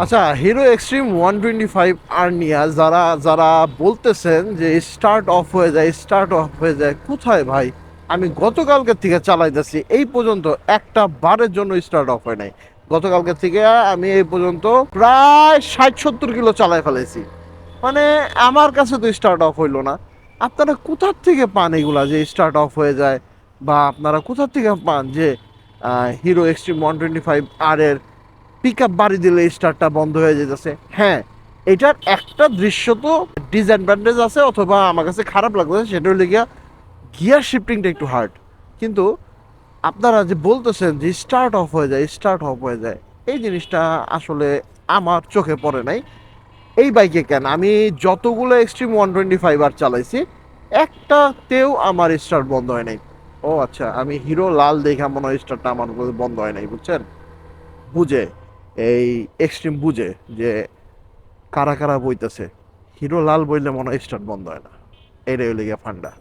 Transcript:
আচ্ছা, hero extreme 125 আর নিয়ে যারা যারা বলতেছেন যে স্টার্ট অফ হয়ে যায়, স্টার্ট অফ হয়ে যায়, কোথায় ভাই? আমি গতকালকে থেকে চালাইতেছি, এই পর্যন্ত একটা বারের জন্য স্টার্ট অফ হয় নাই। গতকালকে থেকে আমি এই পর্যন্ত প্রায় 60-70 কিলো চালাই ফেলেছি। মানে আমার কাছে তো স্টার্ট অফ হইলো না। আপনারা কোথার থেকে পান এগুলা যে স্টার্ট অফ হয়ে যায়? বা আপনারা কোথার থেকে পান যে হিরো এক্সট্রিম 125 আর এর পিক আপ বাড়ি দিলে স্টার্টটা বন্ধ হয়ে যেতেছে? হ্যাঁ, এটার একটা দৃশ্য তো ডিসঅ্যাডভান্টেজ আছে, অথবা আমার কাছে খারাপ লাগতেছে, সেটা হলে গিয়া গিয়ার শিফটিংটা একটু হার্ড। কিন্তু আপনারা যে বলতেছেন যে স্টার্ট অফ হয়ে যায়, স্টার্ট অফ হয়ে যায়, এই জিনিসটা আসলে আমার চোখে পড়ে নাই। এই বাইকে কেন, আমি যতগুলো এক্সট্রিম 125 আর চালাইছি, একটাতেও আমার স্টার্ট বন্ধ হয় নাই। ও আচ্ছা, আমি হিরো লাল দেখা মনে হয় স্টার্টটা আমার বন্ধ হয় নাই, বুঝছেন? বুঝে, এই এক্সট্রিম বুঝে যে কারা কারা বইতেছে। হিরো লাল বইলে মনে হয় স্টার্ট বন্ধ হয় না। এটাই হইলে গিয়া ফান্ডা।